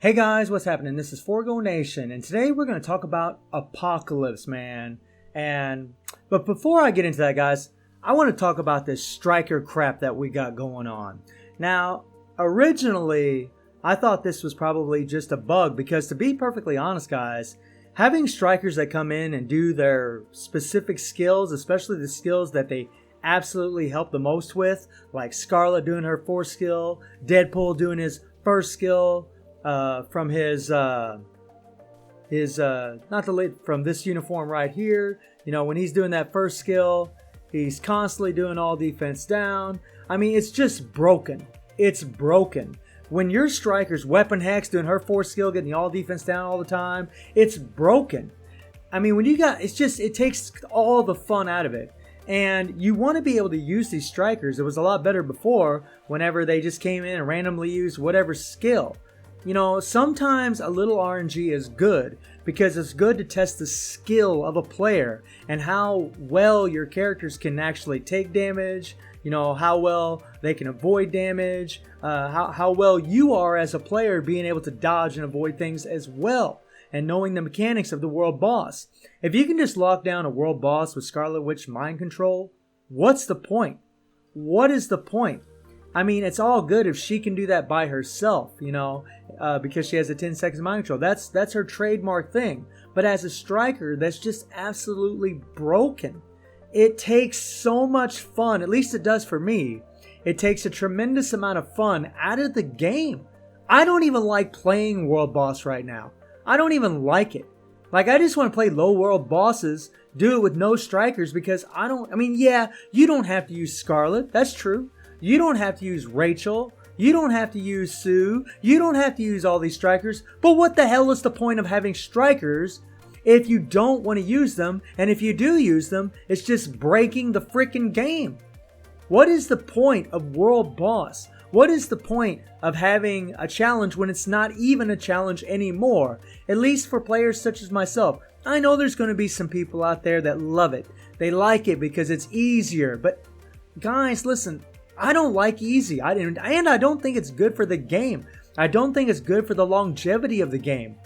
Hey guys, what's happening? This is Forgo Nation, and today we're going to talk about Apocalypse, man. But before I get into that, guys, I want to talk about this striker crap that we got going on. Now, originally, I thought this was probably just a bug because, to be perfectly honest, guys, having strikers that come in and do their specific skills, especially the skills that they absolutely help the most with, like Scarlet doing her 4th skill, Deadpool doing his 1st skill, from from this uniform right here. You know, when he's doing that 1st skill, he's constantly doing all defense down. I mean, it's just broken. It's broken. When your striker's Weapon Hex doing her 4th skill, getting the all defense down all the time, it's broken. I mean, when you got, it takes all the fun out of it. And you want to be able to use these strikers. It was a lot better before, whenever they just came in and randomly used whatever skill. You know, sometimes a little RNG is good because it's good to test the skill of a player and how well your characters can actually take damage, you know, how well they can avoid damage, how well you are as a player being able to dodge and avoid things as well, and knowing the mechanics of the world boss. If you can just lock down a world boss with Scarlet Witch mind control, what's the point? What is the point? I mean, it's all good if she can do that by herself, you know, because she has a 10 seconds mind control. That's her trademark thing. But as a striker, that's just absolutely broken. It takes so much fun, at least it does for me. It takes a tremendous amount of fun out of the game. I don't even like playing World Boss right now. I don't even like it. Like, I just want to play low world bosses, do it with no strikers because yeah, you don't have to use Scarlet. That's true. You don't have to use Rachel. You don't have to use Sue. You don't have to use all these strikers. But what the hell is the point of having strikers if you don't want to use them? And if you do use them, it's just breaking the freaking game. What is the point of World Boss? What is the point of having a challenge when it's not even a challenge anymore? At least for players such as myself. I know there's going to be some people out there that love it. They like it because it's easier. But guys, listen, I don't like easy. And I don't think it's good for the game. I don't think it's good for the longevity of the game.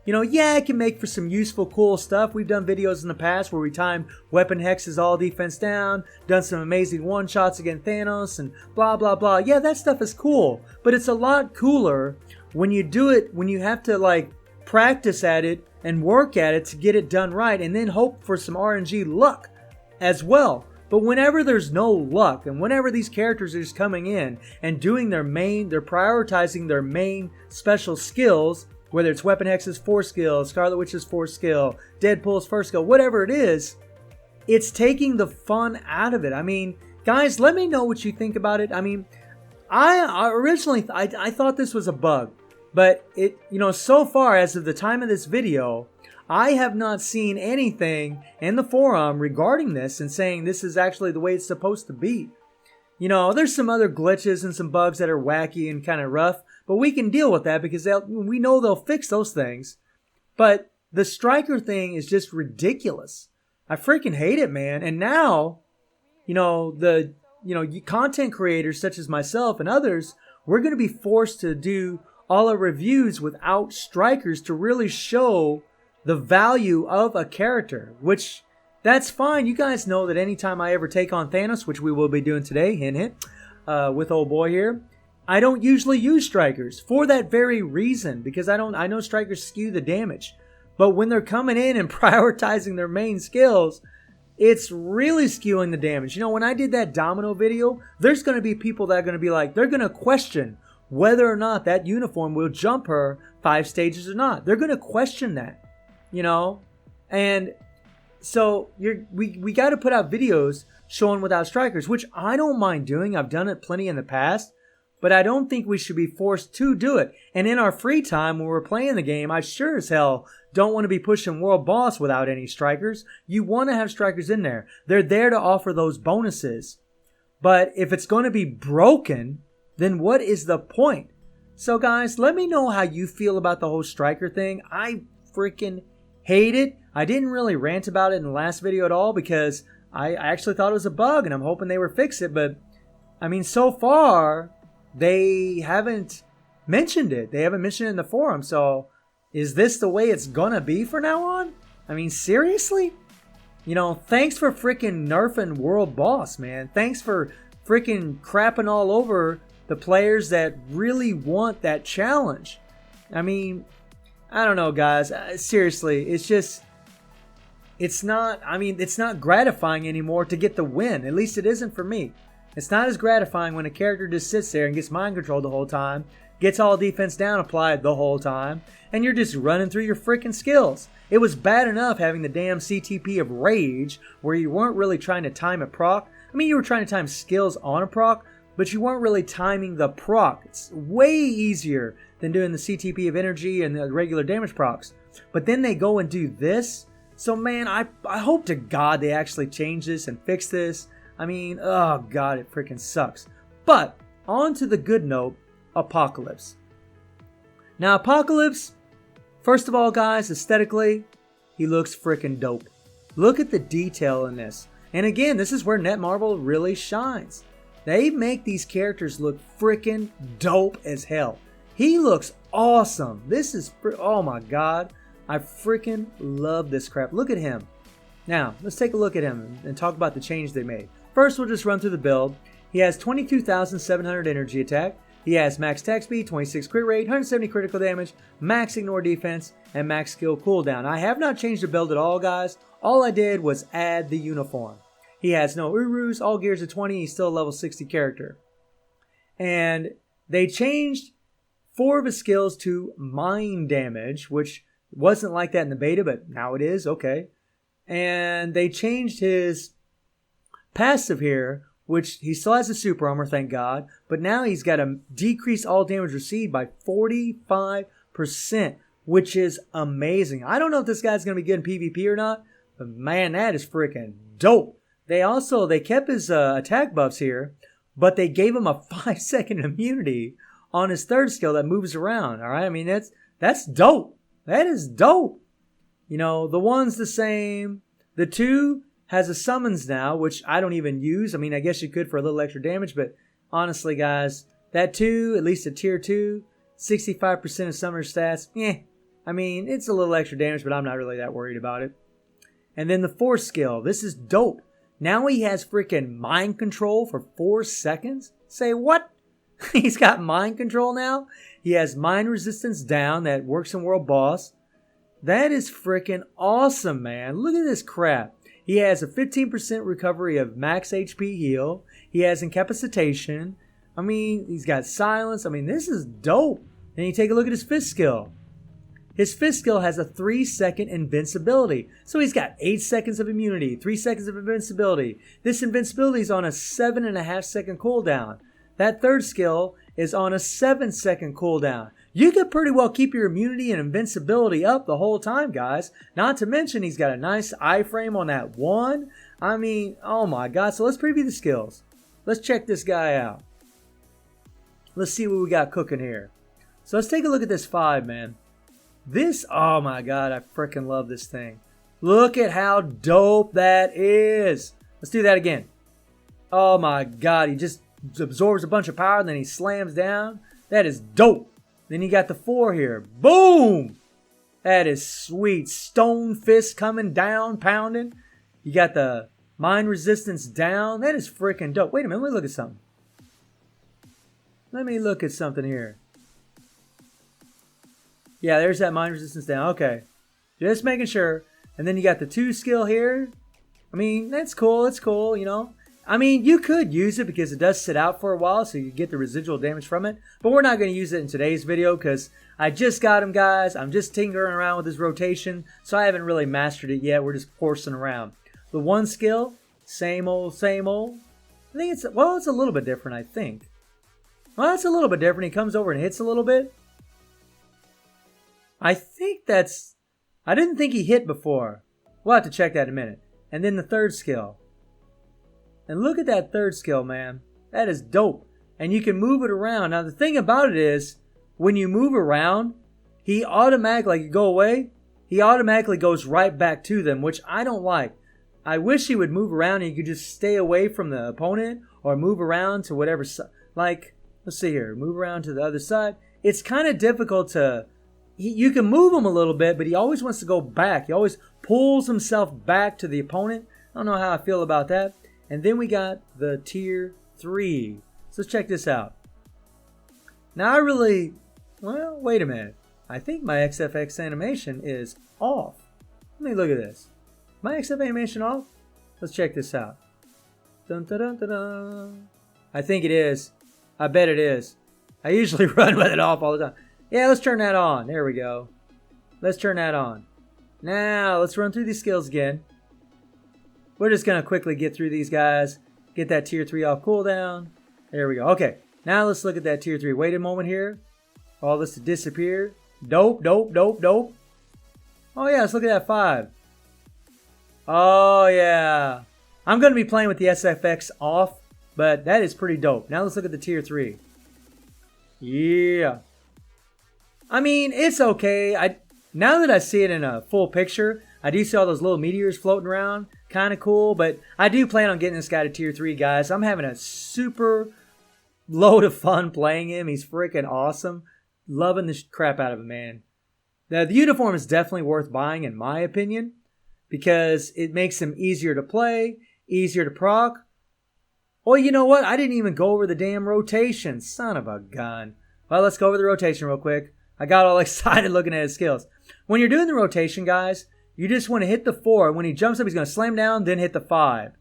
You know, yeah, it can make for some useful, cool stuff. We've done videos in the past where we timed Weapon Hex's all defense down, done some amazing one-shots against Thanos, and blah, blah, blah. Yeah, that stuff is cool. But it's a lot cooler when you do it, when you have to, like, practice at it and work at it to get it done right, and then hope for some RNG luck as well. But whenever there's no luck, and whenever these characters are just coming in and doing they're prioritizing their main special skills, whether it's Weapon Hex's 4th skill, Scarlet Witch's 4th skill, Deadpool's 1st skill, whatever it is, it's taking the fun out of it. I mean, guys, let me know what you think about it. I mean, I originally thought this was a bug, but so far as of the time of this video, I have not seen anything in the forum regarding this and saying this is actually the way it's supposed to be. You know, there's some other glitches and some bugs that are wacky and kind of rough, but we can deal with that because we know they'll fix those things. But the striker thing is just ridiculous. I freaking hate it, man. And now, content creators such as myself and others, we're going to be forced to do all our reviews without strikers to really show the value of a character, which that's fine. You guys know that anytime I ever take on Thanos, which we will be doing today, hint hint, with old boy here, I don't usually use strikers for that very reason, because I know strikers skew the damage. But when they're coming in and prioritizing their main skills, it's really skewing the damage. You know, when I did that Domino video, there's going to be people that are going to be like, they're going to question whether or not that uniform will jump her 5 stages or not. They're going to question that. You know, and so we got to put out videos showing without strikers, which I don't mind doing. I've done it plenty in the past, but I don't think we should be forced to do it. And in our free time when we're playing the game, I sure as hell don't want to be pushing World Boss without any strikers. You want to have strikers in there. They're there to offer those bonuses. But if it's going to be broken, then what is the point? So guys, let me know how you feel about the whole striker thing. I freaking hate it. I didn't really rant about it in the last video at all because I actually thought it was a bug and I'm hoping they would fix it. But I mean, so far they haven't mentioned it. They haven't mentioned it in the forum. So is this the way it's gonna be from now on? I mean, seriously? You know, thanks for freaking nerfing World Boss, man. Thanks for freaking crapping all over the players that really want that challenge. I mean, I don't know, guys. Seriously, it's not gratifying anymore to get the win. At least it isn't for me. It's not as gratifying when a character just sits there and gets mind controlled the whole time, gets all defense down applied the whole time, and you're just running through your freaking skills. It was bad enough having the damn CTP of Rage, where you weren't really trying to time a proc. I mean, you were trying to time skills on a proc, but you weren't really timing the proc. It's way easier than doing the CTP of Energy and the regular damage procs. But then they go and do this. So, man, I hope to God they actually change this and fix this. I mean, oh, God, it freaking sucks. But, on to the good note, Apocalypse. Now, Apocalypse, first of all, guys, aesthetically, he looks freaking dope. Look at the detail in this. And again, this is where Netmarble really shines. They make these characters look freaking dope as hell. He looks awesome. This is, oh my God. I freaking love this crap. Look at him. Now, let's take a look at him and talk about the change they made. First, we'll just run through the build. He has 22,700 energy attack. He has max attack speed, 26 crit rate, 170 critical damage, max ignore defense, and max skill cooldown. I have not changed the build at all, guys. All I did was add the uniform. He has no Urus, all gears of 20, he's still a level 60 character. And they changed 4 of his skills to mind damage, which wasn't like that in the beta, but now it is, okay. And they changed his passive here, which he still has a super armor, thank God, but now he's got to decrease all damage received by 45%, which is amazing. I don't know if this guy's going to be good in PvP or not, but man, that is freaking dope. They kept his attack buffs here, but they gave him a 5-second immunity on his third skill that moves around, alright? I mean, that's dope. That is dope. You know, the one's the same. The 2 has a summons now, which I don't even use. I mean, I guess you could for a little extra damage, but honestly, guys, that 2, at least a tier 2, 65% of summoner stats, I mean, it's a little extra damage, but I'm not really that worried about it. And then the 4th skill. This is dope. Now he has freaking mind control for 4 seconds? Say what? He's got mind control now? He has mind resistance down that works in World Boss. That is freaking awesome, man. Look at this crap. He has a 15% recovery of max HP heal. He has incapacitation. I mean, he's got silence. I mean, this is dope. Then you take a look at his 5th skill. His 5th skill has a 3-second invincibility. So he's got 8 seconds of immunity, 3 seconds of invincibility. This invincibility is on a 7.5 second cooldown. That 3rd skill is on a 7-second cooldown. You could pretty well keep your immunity and invincibility up the whole time, guys. Not to mention he's got a nice iframe on that 1. I mean, oh my God. So let's preview the skills. Let's check this guy out. Let's see what we got cooking here. So let's take a look at this 5, man. This, oh my God, I freaking love this thing. Look at how dope that is. Let's do that again. Oh my God, he just absorbs a bunch of power and then he slams down. That is dope. Then you got the 4 here. Boom! That is sweet. Stone fist coming down, pounding. You got the mind resistance down. That is freaking dope. Wait a minute, let me look at something. Let me look at something here. Yeah, there's that mind resistance down. Okay. Just making sure. And then you got the 2 skill here. I mean, that's cool. It's cool, you know. I mean, you could use it because it does sit out for a while, so you get the residual damage from it. But we're not going to use it in today's video because I just got him, guys. I'm just tinkering around with his rotation, so I haven't really mastered it yet. We're just forcing around. The 1 skill, same old, same old. I think it's, well, it's a little bit different, I think. Well, it's a little bit different. He comes over and hits a little bit. I think that's... I didn't think he hit before. We'll have to check that in a minute. And then the 3rd skill. And look at that 3rd skill, man. That is dope. And you can move it around. Now, the thing about it is, when you move around, he automatically, like you go away, he automatically goes right back to them, which I don't like. I wish he would move around and you could just stay away from the opponent or move around to whatever side. Like, let's see here. Move around to the other side. it's kind of difficult to... You can move him a little bit, but he always wants to go back. He always pulls himself back to the opponent. I don't know how I feel about that. And then we got the tier 3. So let's check this out. Now I really... Well, wait a minute. I think my XFX animation is off. Let me look at this. My XFX animation off? Let's check this out. Dun, dun, dun, dun, dun. I think it is. I bet it is. I usually run with it off all the time. Yeah, let's turn that on. There we go. Let's turn that on. Now, let's run through these skills again. We're just going to quickly get through these guys. Get that tier 3 off cooldown. There we go. Okay, now let's look at that tier 3. Wait a moment here. All this to disappear. Dope, dope, dope, dope. Oh yeah, let's look at that 5. Oh yeah. I'm going to be playing with the SFX off, but that is pretty dope. Now let's look at the tier 3. Yeah. I mean, it's okay. Now that I see it in a full picture, I do see all those little meteors floating around. Kind of cool, but I do plan on getting this guy to tier 3, guys. I'm having a super load of fun playing him. He's freaking awesome. Loving the crap out of him, man. The uniform is definitely worth buying, in my opinion, because it makes him easier to play, easier to proc. Oh, you know what? I didn't even go over the damn rotation. Son of a gun. Well, let's go over the rotation real quick. I got all excited looking at his skills. When you're doing the rotation, guys, you just want to hit the 4. When he jumps up, he's going to slam down, then hit the 5.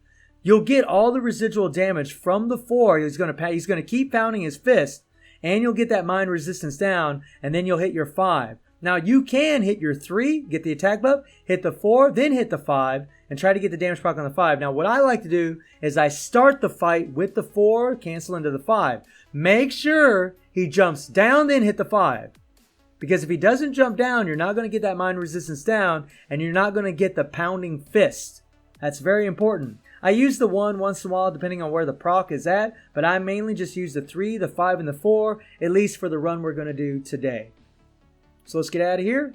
You'll get all the residual damage from the 4. He's going to keep pounding his fist, and you'll get that mine resistance down, and then you'll hit your 5. Now, you can hit your 3, get the attack buff, hit the 4, then hit the 5, and try to get the damage proc on the 5. Now, what I like to do is I start the fight with the 4, cancel into the 5. Make sure he jumps down, then hit the 5. Because if he doesn't jump down, you're not going to get that mine resistance down, and you're not going to get the pounding fist. That's very important. I use the 1 once in a while, depending on where the proc is at, but I mainly just use the 3, the 5, and the 4, at least for the run we're going to do today. So let's get out of here.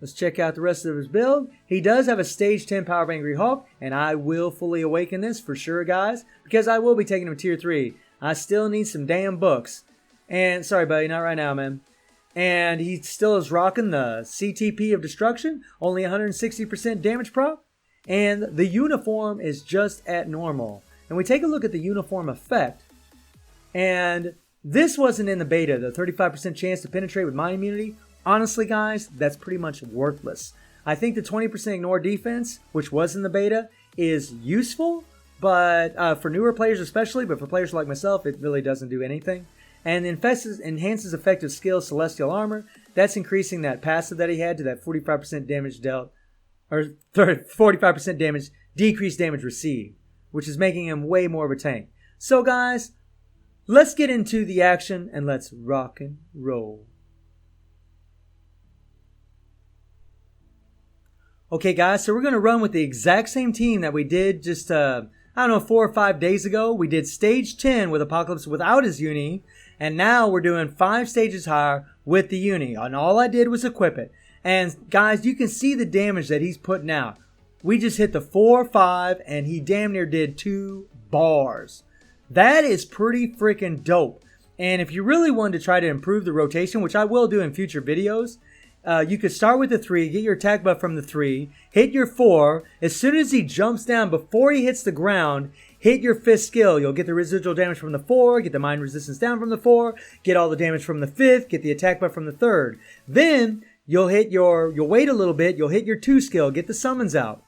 Let's check out the rest of his build. He does have a stage 10 Power of Angry Hawk, and I will fully awaken this for sure, guys, because I will be taking him tier 3. I still need some damn books. And, sorry buddy, not right now, man. And he still is rocking the CTP of Destruction, only 160% damage proc. And the uniform is just at normal. And we take a look at the uniform effect. And this wasn't in the beta, the 35% chance to penetrate with mine immunity. Honestly, guys, that's pretty much worthless. I think the 20% ignore defense, which was in the beta, is useful. But for newer players especially, but for players like myself, it really doesn't do anything. And enhances effective skill Celestial Armor. That's increasing that passive that he had to that 45% damage dealt, or 45% damage, decreased damage received, which is making him way more of a tank. So guys, let's get into the action and let's rock and roll. Okay guys, so we're going to run with the exact same team that we did just, I don't know, 4 or 5 days ago. We did stage 10 with Apocalypse without his uni. And now we're doing 5 stages higher with the uni. And all I did was equip it. And guys, you can see the damage that he's putting out. We just hit the 4, 5, and he damn near did 2 bars. That is pretty freaking dope. And if you really wanted to try to improve the rotation, which I will do in future videos, you could start with the 3, get your attack buff from the 3, hit your 4. As soon as he jumps down, before he hits the ground, hit your 5th skill. You'll get the residual damage from the 4, get the mine resistance down from the 4, get all the damage from the 5th, get the attack buff from the 3rd. Then you'll wait a little bit, you'll hit your 2 skill, get the summons out.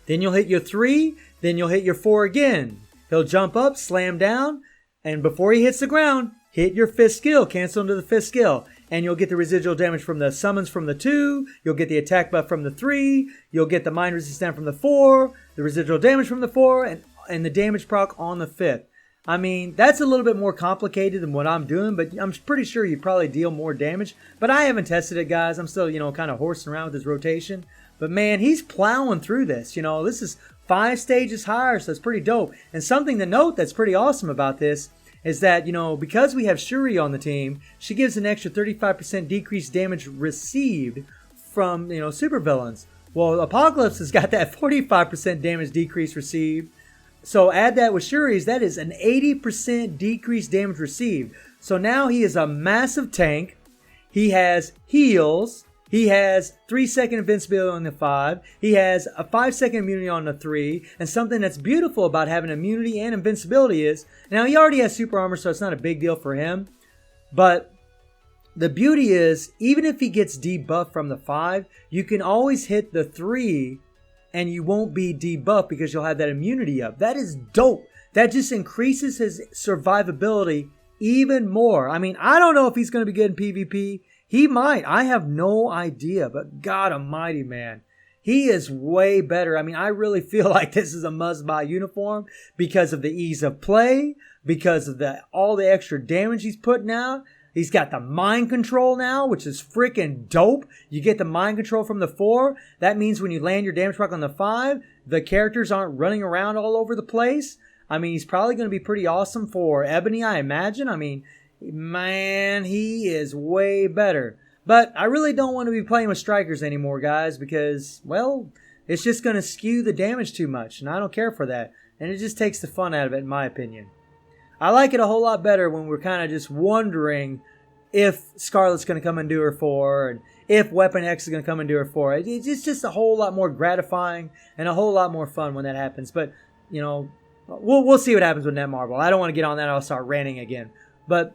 Then you'll hit your 3, then you'll hit your 4 again. He'll jump up, slam down, and before he hits the ground, hit your 5th skill, cancel into the 5th skill. And you'll get the residual damage from the summons from the 2, you'll get the attack buff from the 3, you'll get the mine resistance down from the 4, the residual damage from the 4, and the damage proc on the 5th. I mean, that's a little bit more complicated than what I'm doing, but I'm pretty sure you probably deal more damage. But I haven't tested it, guys. I'm still, kind of horsing around with this rotation. But man, he's plowing through this. This is 5 stages higher, so it's pretty dope. And something to note that's pretty awesome about this is that, because we have Shuri on the team, she gives an extra 35% decreased damage received from, supervillains. Well, Apocalypse has got that 45% damage decrease received. So add that with Shuri's, that is an 80% decreased damage received. So now he is a massive tank. He has heals. He has 3-second invincibility on the 5. He has a 5-second immunity on the 3. And something that's beautiful about having immunity and invincibility is, now he already has super armor, so it's not a big deal for him. But the beauty is, even if he gets debuffed from the 5, you can always hit the 3 and you won't be debuffed because you'll have that immunity up. That is dope. That just increases his survivability even more. I mean, I don't know if he's going to be good in PvP. He might. I have no idea. But God almighty, man. He is way better. I mean, I really feel like this is a must-buy uniform because of the ease of play, because of all the extra damage he's putting out. He's got the mind control now, which is freaking dope. You get the mind control from the 4. That means when you land your damage proc on the 5, the characters aren't running around all over the place. I mean, he's probably going to be pretty awesome for Ebony, I imagine. I mean, man, he is way better. But I really don't want to be playing with strikers anymore, guys, because, well, it's just going to skew the damage too much, and I don't care for that. And it just takes the fun out of it, in my opinion. I like it a whole lot better when we're kind of just wondering if Scarlet's going to come and do her 4, and if Weapon X is going to come and do her 4. It's just a whole lot more gratifying and a whole lot more fun when that happens. But, you know, we'll see what happens with Netmarble. I don't want to get on that. I'll start ranting again. But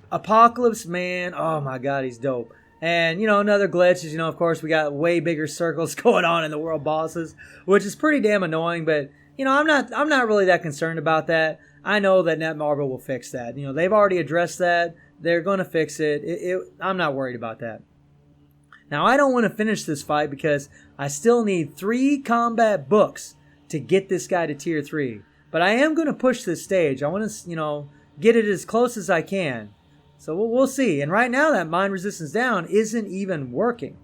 Apocalypse, man, oh my God, he's dope. And, you know, another glitch is, you know, of course, we got way bigger circles going on in the world bosses, which is pretty damn annoying. But, you know, I'm not really that concerned about that. I know that Netmarble will fix that. You know, they've already addressed that. They're going to fix it. I'm not worried about that. Now, I don't want to finish this fight because I still need 3 combat books to get this guy to tier 3. But I am going to push this stage. I want to, you know, get it as close as I can. So we'll see. And right now, that mind resistance down isn't even working.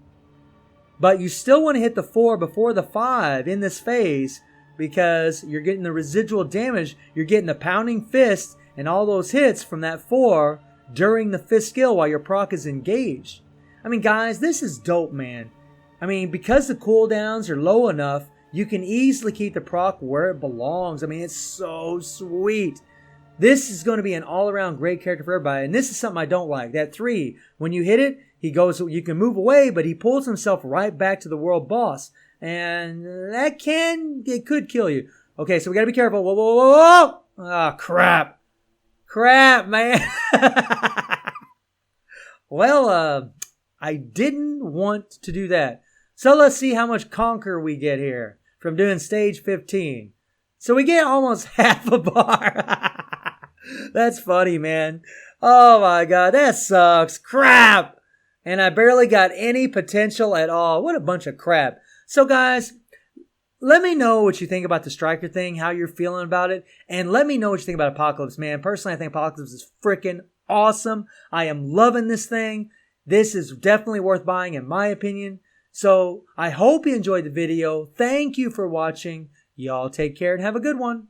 But you still want to hit the 4 before the 5 in this phase, because you're getting the residual damage. You're getting the pounding fist and all those hits from that 4 during the 5th skill while your proc is engaged. I mean, guys, this is dope, man. I mean, because the cooldowns are low enough, you can easily keep the proc where it belongs. I mean, it's so sweet. This is going to be an all-around great character for everybody. And this is something I don't like. That 3, when you hit it, he goes, you can move away, but he pulls himself right back to the world boss. And it could kill you. Okay, so we got to be careful. Whoa, whoa, whoa, whoa. Oh, crap. Crap, man. Well, I didn't want to do that. So let's see how much conquer we get here from doing stage 15. So we get almost half a bar. That's funny, man. Oh my God, that sucks. Crap. And I barely got any potential at all. What a bunch of crap. So guys, let me know what you think about the Striker thing, how you're feeling about it, and let me know what you think about Apocalypse, man. Personally, I think Apocalypse is freaking awesome. I am loving this thing. This is definitely worth buying in my opinion. So I hope you enjoyed the video. Thank you for watching. Y'all take care and have a good one.